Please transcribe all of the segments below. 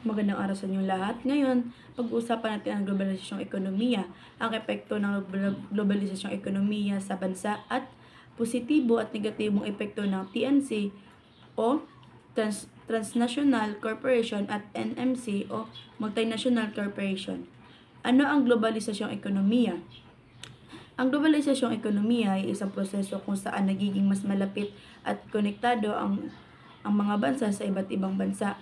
Magandang araw sa inyong lahat. Ngayon, pag-uusapan natin ang globalisasyong ekonomiya, ang epekto ng globalisasyong ekonomiya sa bansa at positibo at negatibong epekto ng TNC o Transnational Corporation at NMC o Multinational Corporation. Ano ang globalisasyong ekonomiya? Ang globalisasyong ekonomiya ay isang proseso kung saan nagiging mas malapit at konektado ang mga bansa sa iba't ibang bansa.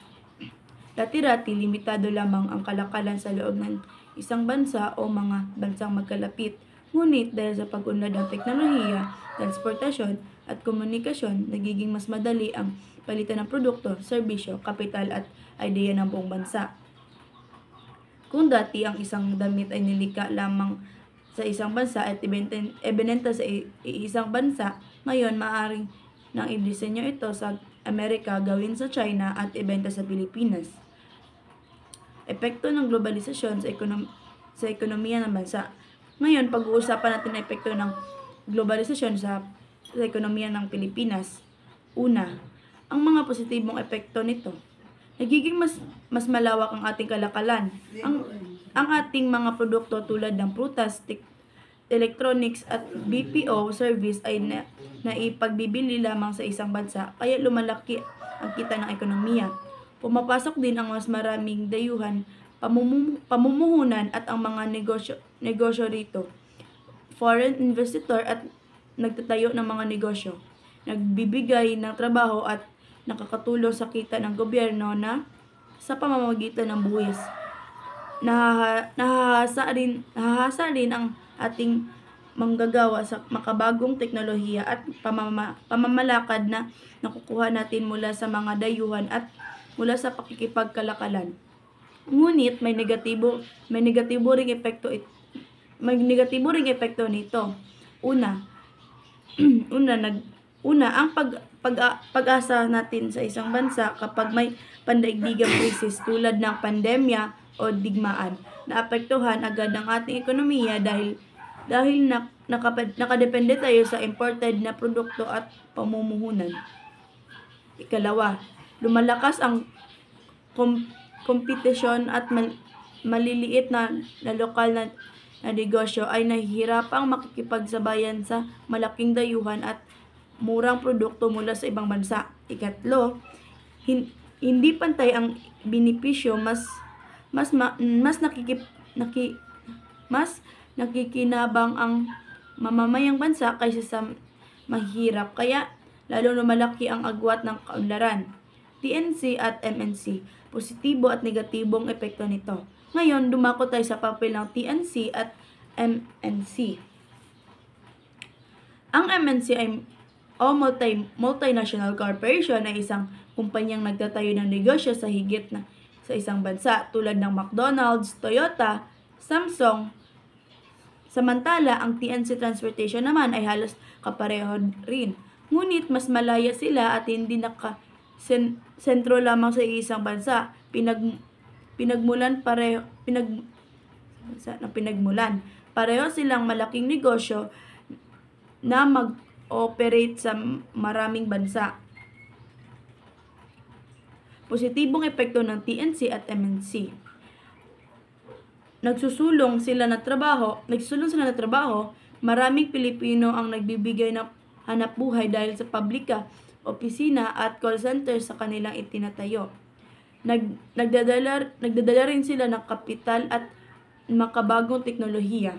Dati-dati, limitado lamang ang kalakalan sa loob ng isang bansa o mga bansang magkalapit. Ngunit dahil sa pag-unlad ng teknolohiya, transportasyon at komunikasyon, nagiging mas madali ang palitan ng produkto, serbisyo, kapital at ideya ng buong bansa. Kung dati ang isang damit ay nilikha lamang sa isang bansa at ibinenta sa isang bansa, ngayon maaaring nang i-disenyo ito sa Amerika, gawin sa China at ibenta sa Pilipinas. Epekto ng globalisasyon sa ekonomiya ng bansa. Ngayon, pag-uusapan natin ang epekto ng globalisasyon sa ekonomiya ng Pilipinas. Una, ang mga positibong epekto nito. Nagiging mas malawak ang ating kalakalan. Ang ating mga produkto tulad ng prutas, electronics at BPO service ay naipagbibili lamang sa isang bansa, kaya lumalaki ang kita ng ekonomiya. Pumapasok din ang mas maraming dayuhan, pamumuhunan at ang mga negosyo rito. Foreign investor at nagtatayo ng mga negosyo, nagbibigay ng trabaho at nakakatulong sa kita ng gobyerno na sa pamamagitan ng buwis. Nahahasa rin ang ating manggagawa sa makabagong teknolohiya at pamamalakad na nakukuha natin mula sa mga dayuhan at mula sa pakikipagkalakalan. Ngunit may negatibo ring epekto nito. Una, ang pag-asa natin sa isang bansa kapag may pandaigdigang krisis tulad ng pandemya o digmaan, naapektuhan agad ang ating ekonomiya dahil nakadepende tayo sa imported na produkto at pamumuhunan. Ikalawa, lumalakas ang kompetisyon at maliliit na lokal na negosyo ay nahihirapang makikipagsabayan sa malaking dayuhan at murang produkto mula sa ibang bansa. Ikatlo, hindi pantay ang benepisyo, mas nakikinabang ang mamamayang bansa kaysa sa mahirap, kaya lalo lumalaki ang agwat ng kaunlaran. TNC at MNC, positibo at negatibong epekto nito. Ngayon, dumako tayo sa papel ng TNC at MNC. Ang MNC ay multinational corporation ay isang kumpanyang nagtatayo ng negosyo sa higit na sa isang bansa tulad ng McDonald's, Toyota, Samsung. Samantala, ang TNC Transportation naman ay halos kapareho rin. Ngunit mas malaya sila at hindi sentro lamang sa isang bansa. Pinagmulan. Pareho silang malaking negosyo na mag-operate sa maraming bansa. Positibong epekto ng TNC at MNC. Nagsusulong sila ng trabaho, maraming Pilipino ang nagbibigay ng hanapbuhay dahil sa pabrika, opisina at call center sa kanilang itinatayo. Nagdadala rin sila ng kapital at makabagong teknolohiya.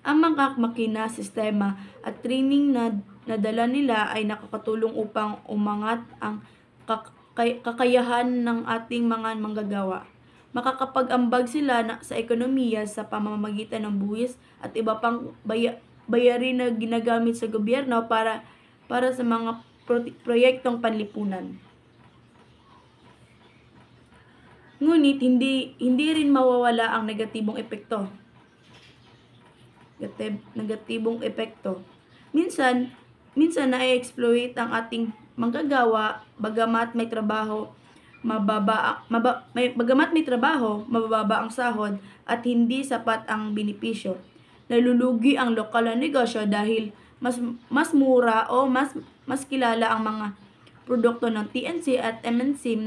Ang mga makina, sistema at training na nadala nila ay nakakatulong upang umangat ang kakayahan ng ating mga manggagawa. Makakapag-ambag sila sa ekonomiya sa pamamagitan ng buwis at iba pang bayarin na ginagamit sa gobyerno para sa mga proyektong panlipunan. Ngunit hindi rin mawawala ang negatibong epekto. Minsan na-exploit ang ating manggagawa bagamat may trabaho, mababa ang sahod at hindi sapat ang benepisyo. Nalulugi ang lokal na negosyo dahil mas mura o mas kilala ang mga produkto ng TNC at MNC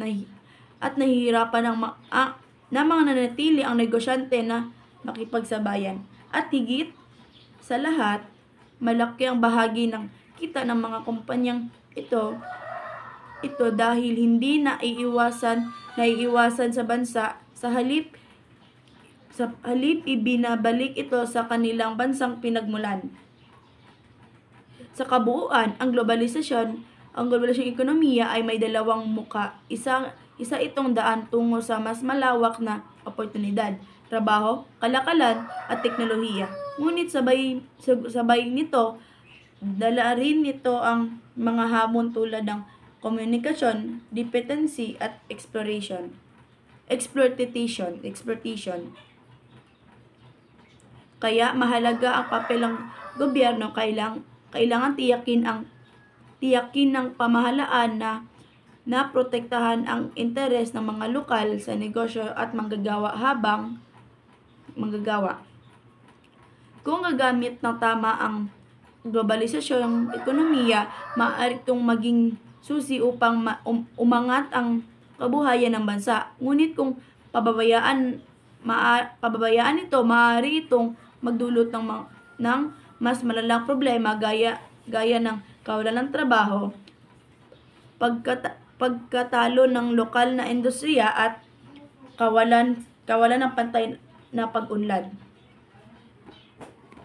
at nahihirapan na mga nanatili ang negosyante na makipagsabayan. At higit sa lahat, malaki ang bahagi ng kita ng mga kumpanyang ito dahil hindi naiiwasan sa bansa sa halip ibinabalik ito sa kanilang bansang pinagmulan. Sa kabuuan, ang globalisasyong ekonomiya ay may dalawang muka. Isa itong daan tungo sa mas malawak na oportunidad, trabaho, kalakalan at teknolohiya. Ngunit sabay nito, dala rin nito ang mga hamon tulad ng komunikasyon, dependency at exploitation. Kaya mahalaga ang papel ng gobyerno. Kailangan tiyakin ng pamahalaan na protektahan ang interes ng mga lokal sa negosyo at manggagawa. Kung gagamit ng tama ang globalisasyong ekonomiya, maaari itong maging susi upang umangat ang kabuhayan ng bansa. Ngunit kung pababayaan ito, maaari itong magdulot ng mas malalang problema gaya ng kawalan ng trabaho, pagkatalo ng lokal na industriya at kawalan ng pantay na pag-unlad.